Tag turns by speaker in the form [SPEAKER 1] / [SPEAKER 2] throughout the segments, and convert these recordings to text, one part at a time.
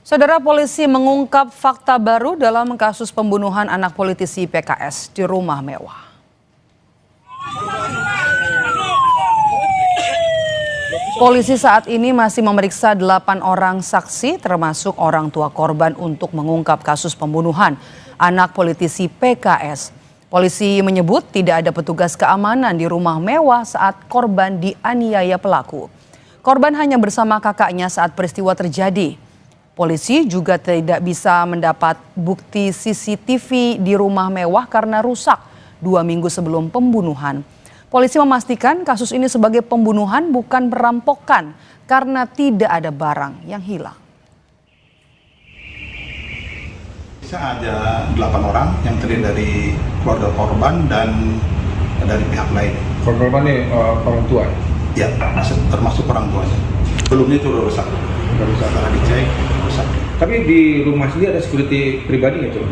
[SPEAKER 1] Saudara, polisi mengungkap fakta baru dalam kasus pembunuhan anak politisi PKS di rumah mewah. Polisi saat ini masih memeriksa 8 orang saksi termasuk orang tua korban untuk mengungkap kasus pembunuhan anak politisi PKS. Polisi menyebut tidak ada petugas keamanan di rumah mewah saat korban dianiaya pelaku. Korban hanya bersama kakaknya saat peristiwa terjadi. Polisi juga tidak bisa mendapat bukti CCTV di rumah mewah karena rusak 2 minggu sebelum pembunuhan. Polisi memastikan kasus ini sebagai pembunuhan bukan perampokan karena tidak ada barang yang hilang.
[SPEAKER 2] Bisa ada 8 orang yang terdiri dari keluarga korban dan dari pihak lain.
[SPEAKER 3] Korban ini orang tua?
[SPEAKER 2] Ya, termasuk orang tuanya. Sebelumnya itu udah rusak. Setelah dicek, rusak.
[SPEAKER 3] Tapi di rumah sendiri ada security pribadi nggak tuh?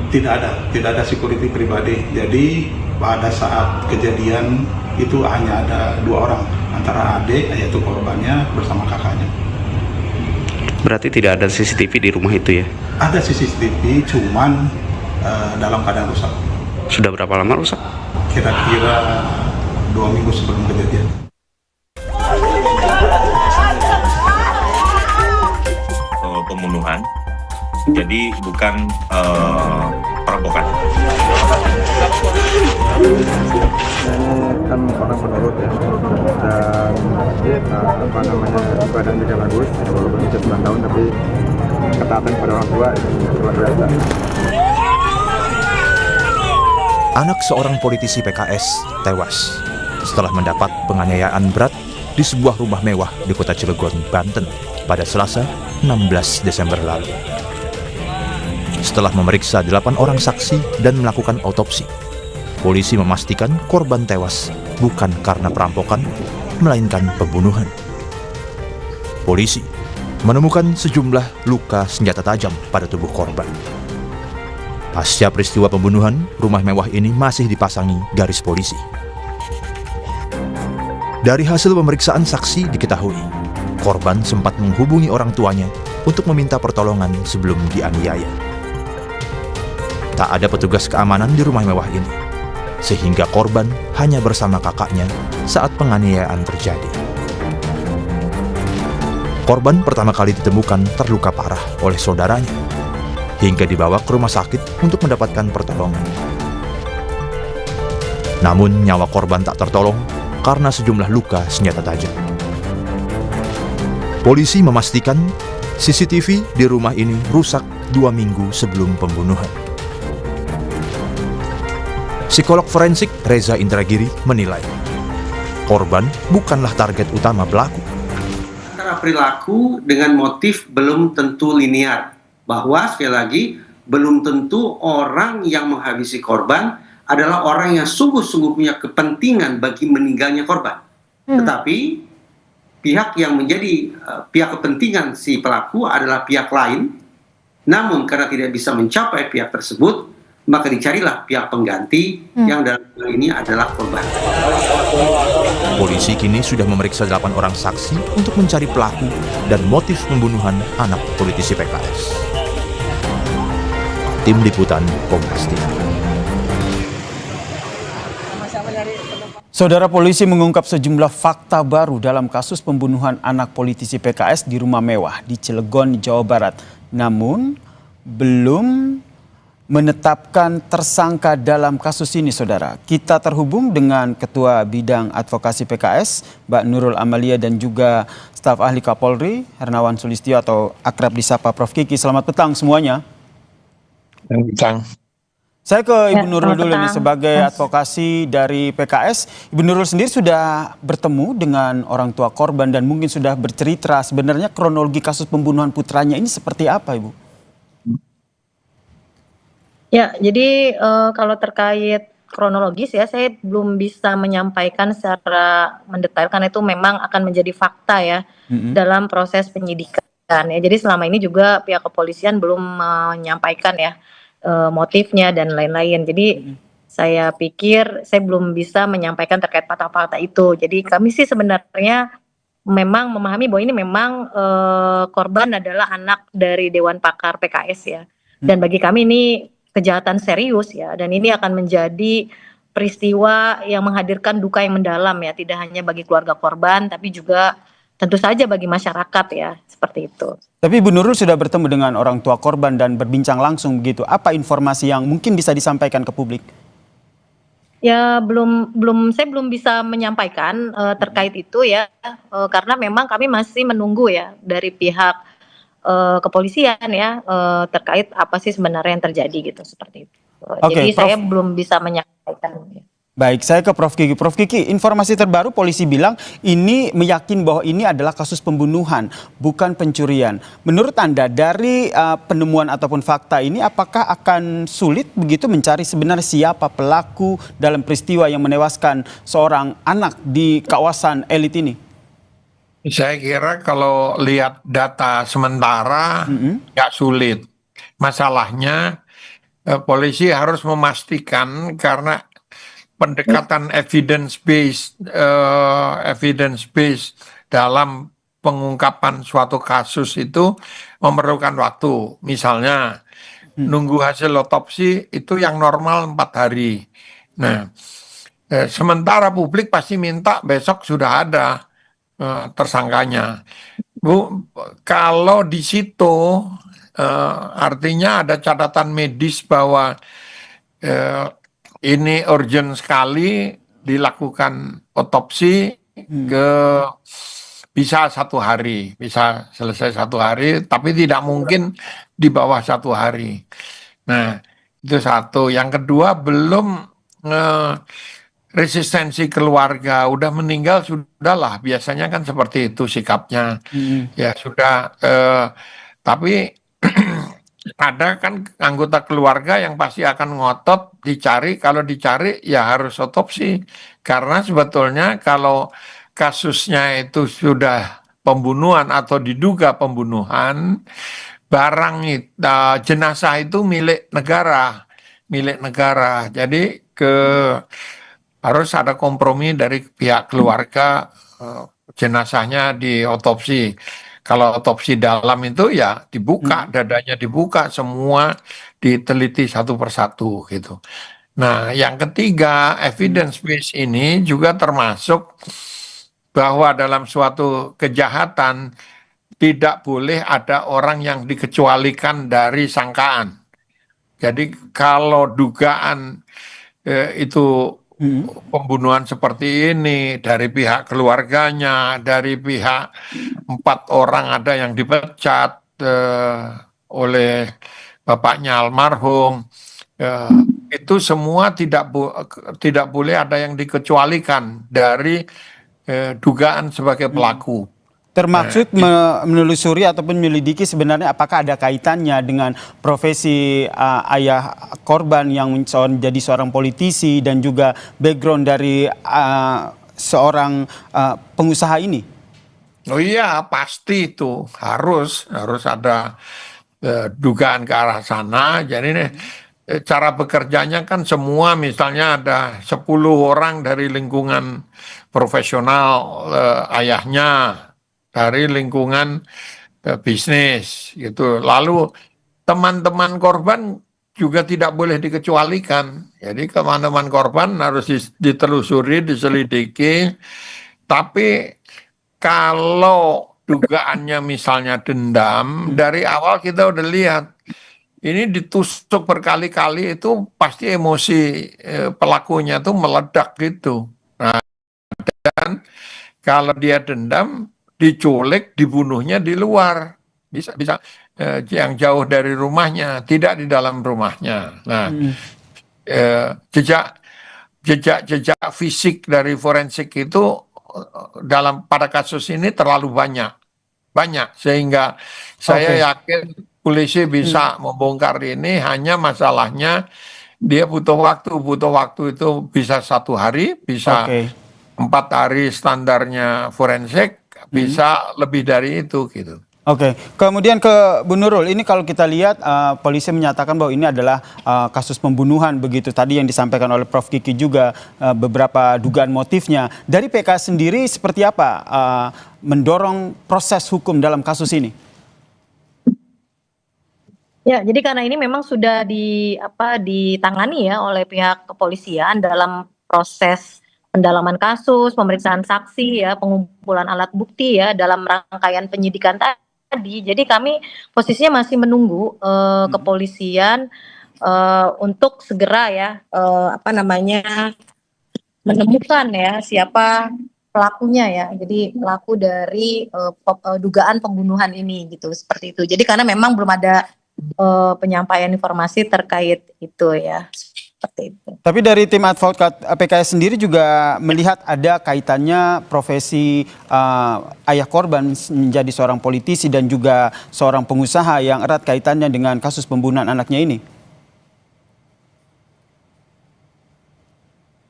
[SPEAKER 2] Tidak ada security pribadi. Jadi pada saat kejadian itu hanya ada 2 orang, antara adik yaitu korbannya bersama kakaknya.
[SPEAKER 4] Berarti tidak ada CCTV di rumah itu ya?
[SPEAKER 2] Ada CCTV, cuman dalam keadaan rusak.
[SPEAKER 4] Sudah berapa lama rusak?
[SPEAKER 2] Kira-kira 2 minggu sebelum kejadian.
[SPEAKER 5] Pembunuhan, jadi bukan perampokan.
[SPEAKER 6] Kan orang penurut ya, dan ibadah juga bagus, walaupun usia 9 tahun tapi ketaatan pada orang tua itu luar biasa.
[SPEAKER 7] Anak seorang politisi PKS tewas setelah mendapat penganiayaan berat di sebuah rumah mewah di kota Cilegon, Banten pada Selasa 16 Desember lalu. Setelah memeriksa 8 orang saksi dan melakukan otopsi, polisi memastikan korban tewas bukan karena perampokan, melainkan pembunuhan. Polisi menemukan sejumlah luka senjata tajam pada tubuh korban. Pasca peristiwa pembunuhan, rumah mewah ini masih dipasangi garis polisi. Dari hasil pemeriksaan saksi diketahui, korban sempat menghubungi orang tuanya untuk meminta pertolongan sebelum dianiaya. Tak ada petugas keamanan di rumah mewah ini, sehingga korban hanya bersama kakaknya saat penganiayaan terjadi. Korban pertama kali ditemukan terluka parah oleh saudaranya, hingga dibawa ke rumah sakit untuk mendapatkan pertolongan. Namun nyawa korban tak tertolong karena sejumlah luka senjata tajam. Polisi memastikan CCTV di rumah ini rusak 2 minggu sebelum pembunuhan. Psikolog forensik Reza Indragiri menilai, korban bukanlah target utama pelaku.
[SPEAKER 8] Antara perilaku dengan motif belum tentu linear, bahwa sekali lagi belum tentu orang yang menghabisi korban adalah orang yang sungguh-sungguh punya kepentingan bagi meninggalnya korban. Tetapi pihak yang menjadi pihak kepentingan si pelaku adalah pihak lain, namun karena tidak bisa mencapai pihak tersebut, maka dicarilah pihak pengganti yang dalam hal ini adalah korban.
[SPEAKER 7] Polisi kini sudah memeriksa 8 orang saksi untuk mencari pelaku dan motif pembunuhan anak politisi PKS. Tim Liputan Kompas TV.
[SPEAKER 9] Saudara, polisi mengungkap sejumlah fakta baru dalam kasus pembunuhan anak politisi PKS di rumah mewah di Cilegon, Jawa Barat. Namun, belum menetapkan tersangka dalam kasus ini, saudara. Kita terhubung dengan Ketua Bidang Advokasi PKS, Mbak Nurul Amalia, dan juga staf ahli Kapolri, Hernawan Sulistyo atau akrab disapa Prof. Kiki. Selamat petang semuanya.
[SPEAKER 3] Selamat petang.
[SPEAKER 9] Saya ke Ibu Nurul dulu nih sebagai advokasi dari PKS. Ibu Nurul sendiri sudah bertemu dengan orang tua korban dan mungkin sudah bercerita sebenarnya kronologi kasus pembunuhan putranya ini seperti apa, Ibu?
[SPEAKER 10] Ya, jadi kalau terkait kronologis ya, saya belum bisa menyampaikan secara mendetailkan, itu memang akan menjadi fakta ya dalam proses penyidikan ya. Jadi selama ini juga pihak kepolisian belum menyampaikan ya motifnya dan lain-lain. Jadi saya pikir saya belum bisa menyampaikan terkait fakta-fakta itu. Jadi kami sih sebenarnya memang memahami bahwa ini memang korban adalah anak dari Dewan Pakar PKS ya. Dan bagi kami ini kejahatan serius ya, dan ini akan menjadi peristiwa yang menghadirkan duka yang mendalam ya, tidak hanya bagi keluarga korban tapi juga tentu saja bagi masyarakat ya, seperti itu.
[SPEAKER 9] Tapi Bu Nurul sudah bertemu dengan orang tua korban dan berbincang langsung begitu. Apa informasi yang mungkin bisa disampaikan ke publik?
[SPEAKER 10] Ya saya belum bisa menyampaikan terkait itu ya, karena memang kami masih menunggu ya dari pihak kepolisian ya terkait apa sih sebenarnya yang terjadi gitu, seperti itu. Jadi
[SPEAKER 9] Prof,
[SPEAKER 10] saya belum bisa menyampaikan.
[SPEAKER 9] baik, saya ke Prof Kiki. Prof Kiki, informasi terbaru polisi bilang ini meyakin bahwa ini adalah kasus pembunuhan, bukan pencurian. Menurut Anda dari penemuan ataupun fakta ini, apakah akan sulit begitu mencari sebenarnya siapa pelaku dalam peristiwa yang menewaskan seorang anak di kawasan elit ini?
[SPEAKER 11] Saya kira kalau lihat data sementara nggak sulit. Masalahnya polisi harus memastikan karena pendekatan evidence based dalam pengungkapan suatu kasus itu memerlukan waktu. Misalnya nunggu hasil otopsi itu yang normal 4 hari. Nah, sementara publik pasti minta besok sudah ada tersangkanya. Bu, kalau di situ artinya ada catatan medis bahwa ini urgent sekali dilakukan otopsi bisa 1 hari, bisa selesai 1 hari, tapi tidak mungkin di bawah 1 hari. Nah, itu satu. Yang kedua, belum resistensi keluarga, udah meninggal sudahlah, biasanya kan seperti itu sikapnya. Ya sudah, tapi ada kan anggota keluarga yang pasti akan ngotot dicari, kalau dicari ya harus otopsi. Karena sebetulnya kalau kasusnya itu sudah pembunuhan atau diduga pembunuhan, barang jenazah itu milik negara. Jadi harus ada kompromi dari pihak keluarga, jenazahnya diotopsi. Kalau otopsi dalam itu ya dibuka, dadanya dibuka, semua diteliti satu persatu gitu. Nah, yang ketiga, evidence base ini juga termasuk bahwa dalam suatu kejahatan tidak boleh ada orang yang dikecualikan dari sangkaan. Jadi kalau dugaan itu pembunuhan seperti ini dari pihak keluarganya, dari pihak 4 orang ada yang dipecat oleh bapaknya almarhum, itu semua tidak boleh ada yang dikecualikan dari dugaan sebagai pelaku.
[SPEAKER 9] Termaksud menelusuri ataupun menyelidiki sebenarnya apakah ada kaitannya dengan profesi ayah korban yang menjadi seorang politisi dan juga background dari seorang pengusaha ini?
[SPEAKER 11] Oh iya, pasti itu harus ada dugaan ke arah sana. Jadi cara bekerjanya kan semua, misalnya ada 10 orang dari lingkungan profesional ayahnya, dari lingkungan bisnis gitu. Lalu teman-teman korban juga tidak boleh dikecualikan. Jadi teman-teman korban harus ditelusuri, diselidiki. Tapi kalau dugaannya misalnya dendam, dari awal kita udah lihat ini ditusuk berkali-kali, itu pasti emosi pelakunya tuh meledak gitu. Nah, dan kalau dia dendam, diculik, dibunuhnya di luar, bisa yang jauh dari rumahnya, tidak di dalam rumahnya. Nah, jejak fisik dari forensik itu pada kasus ini terlalu banyak sehingga saya yakin polisi bisa membongkar ini. Hanya masalahnya dia butuh waktu itu bisa 1 hari, bisa 4 hari standarnya forensik, bisa lebih dari itu gitu.
[SPEAKER 9] Oke, kemudian ke Bu Nurul, ini kalau kita lihat polisi menyatakan bahwa ini adalah kasus pembunuhan begitu. Tadi yang disampaikan oleh Prof. Kiki juga beberapa dugaan motifnya. Dari PKS sendiri seperti apa mendorong proses hukum dalam kasus ini?
[SPEAKER 10] Ya, jadi karena ini memang sudah ditangani ya oleh pihak kepolisian dalam proses pendalaman kasus, pemeriksaan saksi ya, pengumpulan alat bukti ya dalam rangkaian penyidikan tadi. Jadi kami posisinya masih menunggu kepolisian untuk segera ya menemukan ya siapa pelakunya ya. Jadi pelaku dari dugaan pembunuhan ini gitu, seperti itu. Jadi karena memang belum ada penyampaian informasi terkait itu ya. Seperti itu.
[SPEAKER 9] Tapi dari tim advokat PKS sendiri juga melihat ada kaitannya profesi ayah korban menjadi seorang politisi dan juga seorang pengusaha yang erat kaitannya dengan kasus pembunuhan anaknya ini.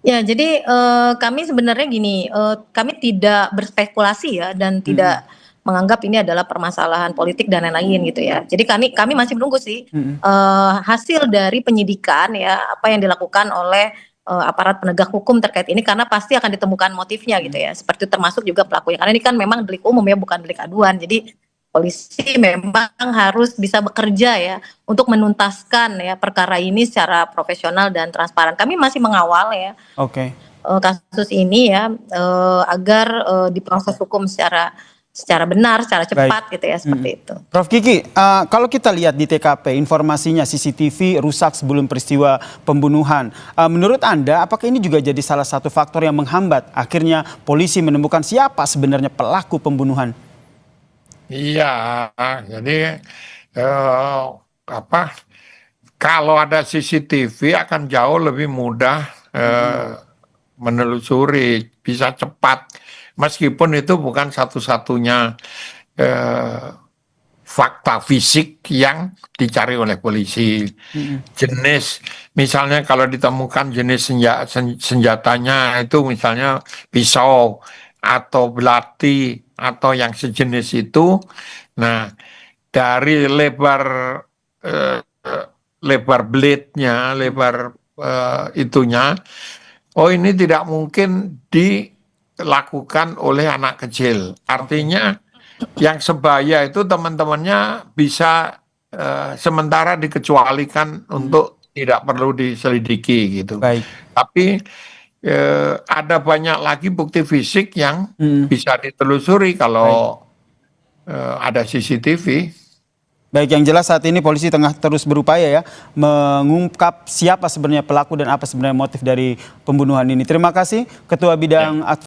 [SPEAKER 10] Ya, jadi kami sebenarnya gini, kami tidak berspekulasi ya dan tidak menganggap ini adalah permasalahan politik dan lain-lain gitu ya. Jadi kami masih menunggu sih hasil dari penyidikan ya apa yang dilakukan oleh aparat penegak hukum terkait ini, karena pasti akan ditemukan motifnya gitu ya. Seperti termasuk juga pelakunya, karena ini kan memang delik umum ya, bukan delik aduan. Jadi polisi memang harus bisa bekerja ya untuk menuntaskan ya perkara ini secara profesional dan transparan. Kami masih mengawal ya kasus ini ya agar diproses hukum secara benar, secara cepat gitu ya, seperti itu.
[SPEAKER 9] Prof. Kiki, kalau kita lihat di TKP informasinya CCTV rusak sebelum peristiwa pembunuhan. Menurut Anda, apakah ini juga jadi salah satu faktor yang menghambat akhirnya polisi menemukan siapa sebenarnya pelaku pembunuhan?
[SPEAKER 11] Iya, jadi kalau ada CCTV akan jauh lebih mudah menelusuri, bisa cepat. Meskipun itu bukan satu-satunya fakta fisik yang dicari oleh polisi. Jenis, misalnya kalau ditemukan jenis senjatanya itu misalnya pisau atau belati atau yang sejenis itu. Nah, dari lebar blade-nya, lebar itunya, oh ini tidak mungkin dilakukan oleh anak kecil. Artinya yang sebaya itu teman-temannya bisa sementara dikecualikan untuk tidak perlu diselidiki gitu. Tapi ada banyak lagi bukti fisik yang bisa ditelusuri kalau ada CCTV.
[SPEAKER 9] Baik, yang jelas saat ini polisi tengah terus berupaya ya mengungkap siapa sebenarnya pelaku dan apa sebenarnya motif dari pembunuhan ini. Terima kasih Ketua Bidang